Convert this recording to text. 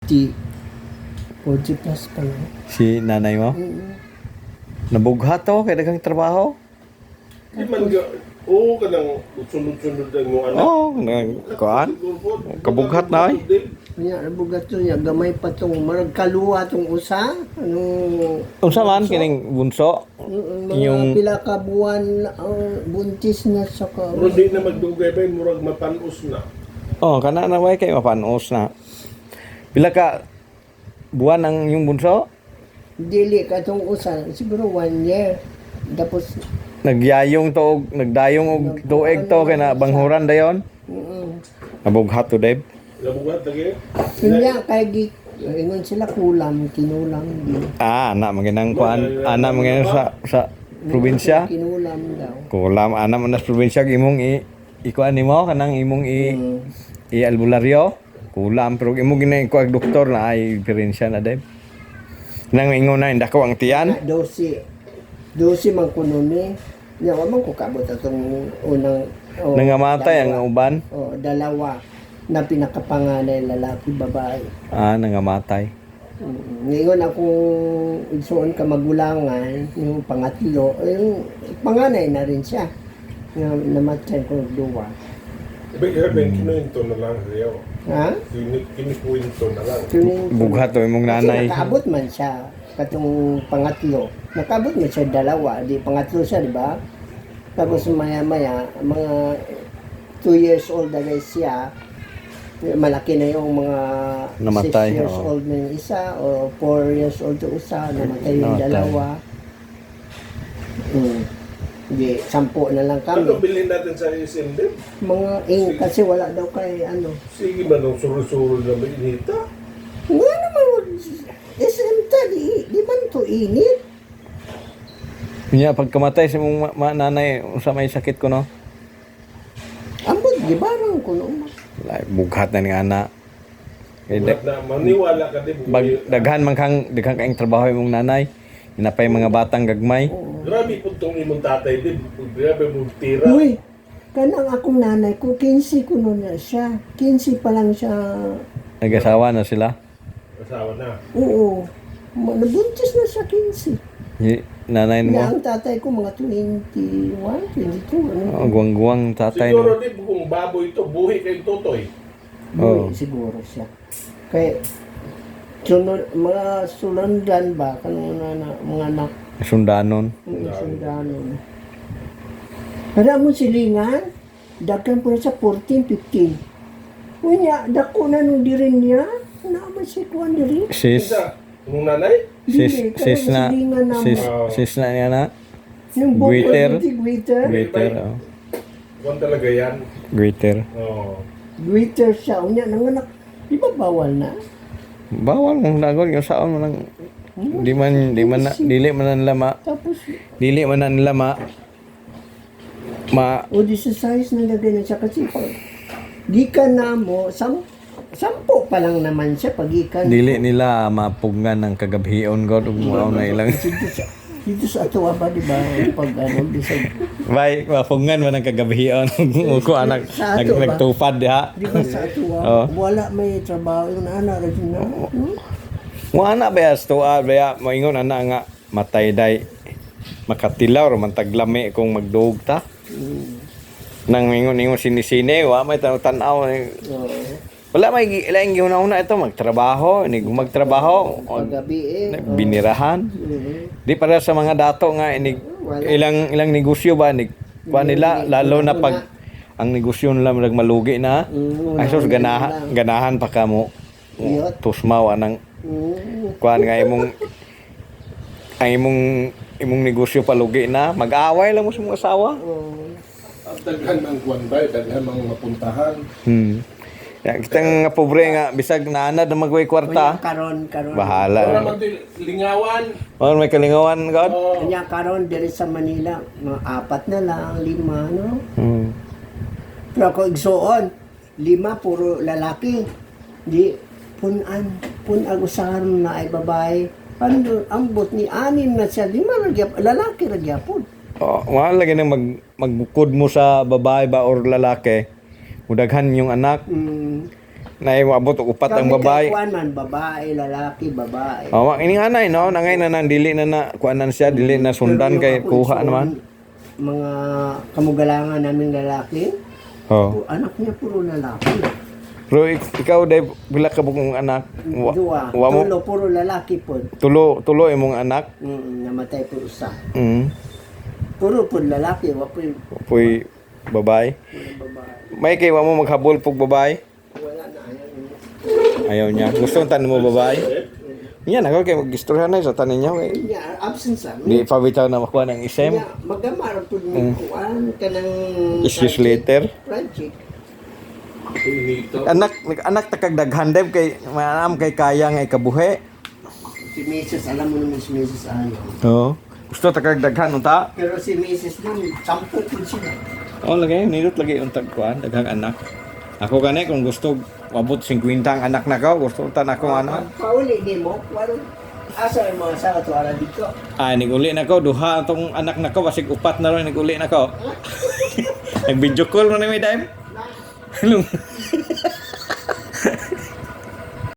40 plus pa lang. Si nanay mo? Nabughat to, kaya dagang trabaho? Di man ka, oo ka nang sunod-sunod ang mga anak. Oo, kuan. Kabughat na ay. Kanya, nabugat to niya, gamay pa tong marag kaluwa tong usa. Unsa man kining bunso? Mga Yung- pila ka buwan, buntis na sa ka. Pero di na magdugay ba, murag mapanos na. Oh, kana na way kay mapanos na. Pila ka buwan ang yung bunso? Dili ka tong usa, siguro 1 year. Tapos, Nagyayong to, nagdayong og tuig to kay na banghuran dayon. Nabughat to, Dave. Nabugat lagi. kanya kay ingon sila kulam, kinulam din. Ah, anak maginang kuan, anak maginang sa probinsya. Kinulam daw. Kulam anak man sa probinsya imong ikuan nimo kanang imong i albularyo. Kulam pero imong ginay ko doktor na ay diferensya na, Dave. Nang ingon na indako ang tiyan. 12 man kuno ni. Nya wa man ko kabot atong unang Nangamatay ang uban. dalawa na pinakapanganay lalaki babae. Ah, nangamatay. Ngayon akong igsuon ka magulangan, yung pangatlo, yung panganay na rin siya. Namatay ko duwa. Ibig kinuwento na lang siya. Ha? Kinikwento na lang. Bughat to imong nanay. Kasi nakaabot man siya, katong pangatlo. Nakaabot man siya dalawa, di pangatlo siya, di ba? Tapos maya-maya, mga 2 years old na guys siya, malaki na yung mga Namatay, 6 years oo. old na yung isa, o 4 years old yung isa, namatay yung Namatay. dalawa. Hindi, 10 na lang Ano kami. bilhin natin sa SM din? Kasi wala daw kay ano. Sige man ang suro-suro na may inita. Nga naman, SM ta, di man to init. Nya pagkamatay sa imong nanay unsa may sakit ko no? Ambot, gibarang ko no. Bughat na ni ana. Kay Buhat na, maniwala ka din. daghan man kang kaing trabaho imong nanay. Inapay mga batang gagmay. Grabe po itong imong tatay din. Grabe mong tira. Uy, kanang akong nanay ko, 15 ko na siya. 15 pa lang siya. Nag-asawa na sila. Asawa na. Oo. Nabuntis na siya 15. Nanay mo. Ang tatay ko mga 21, 22. Ano? Oh, guwang-guwang tatay Siguro no. din kung baboy ito, buhi kay Totoy. Oo. Siguro siya. Kaya, sunod, mga sulandan ba? Kanang mga anak. Sundanon. Mga sundanon. Para mo silingan, dagkan po na sa 14, 15. Unya, dako na nung dirin niya. Naman si Kuan dirin. Sis Isa, mong nanay? sis na sis na niya na. Yung Greater. Greater. Greater. Oh. Kung talaga yan. Greater. Oh. Greater siya. Unya, nanganak. Di ba bawal na? Bawal mong dagon yung saon mo nang di man dili man nila ma Tapos, dili man na nila ma o di sa size na lagay na siya kasi pag di ka na mo, sampo pa lang naman siya pag ikan. dili nila mapugngan ng kagabhion god ug mao na ilang Dito sa atuwa ba, di ba? Pag ano, di sa, bay mapugngan man ng kagabhion ko anak Sa ato ba? nagtupad diha. di ba sa atuwa, Oo. wala may trabaho yung anak rin na. Mo ana bayas to baya moingon ana nga matay day makatilaw man taglami kung magduog ta. Nang mingon sinisine wa may tan-aw wala may ilaing gihuna-una ito magtrabaho ni magtrabaho Paggabi binirahan di para sa mga dato nga ilang negosyo ba ni kuha nila lalo na pag ang negosyo nila malugi na ay sus ganahan pa kamo tusmaw anang kuan nga ang imong negosyo palugi na mag-away lang mo sa mga asawa. Daghan ang kuwan ba? Daghan ang mapuntahan. Ya, kitang pobre nga bisag naanad na magway kwarta. Karon. Wala Bahala. man din lingawan. Oh, may kalingawan god. Kanya karon diri sa Manila, mga 4 na lang, 5, no? Pero ako igsuon, 5 puro lalaki. Di agusahan na ay babae. Paano ambot ni 6 na siya, 5 lalaki ra gyapon. Oh, mahal lagi na magbukod mo sa babae ba or lalaki. Mudaghan yung anak. na mabot og upat ang Kami babae. kay kuan man, babae, lalaki, babae. Oh, ini anay no, nangay na nang dili na kuanan siya, dili na sundan Pero kay ako, kuha so, naman. Mga kamugalangan naming lalaki, Oh. anak niya puro lalaki. Pero ikaw dai pila ka bukong anak? Dua, Wa mo tulo, puro lalaki po. tulo imong anak. Namatay po isa. Mm. Puro po lalaki, wa po yung Puy babae. babae. May kay wa mo maghabol pug babae. Wala na, ayaw niya. Ayaw niya. Gusto tanan mo babae. Yan ako kay magistorya na sa tanin niya kay Niya, absence sa di pa bitaw na makuha ng isem. Niya, magamar po ni kuan ka ng Issues later. project. Anak takag daghan dev kay maanam kay kaya nga ikabuhi. Si Mrs. alam mo naman si Mrs. ayaw. Oo. Gusto takag daghan unta. Pero si Mrs. nun, 10 po sila. Oh, lagi nilot lagi untag kuan daghang anak. Ako gani kung gusto abot 50 ang anak na ko, gusto ta na akong anak. Pauli ni mo, wala. Asa yung mga sawa to ara dito? Ay niguli na ko duha atong anak na ko basig upat na ron niguli na ko. Nag video call mo na may dime. Hello.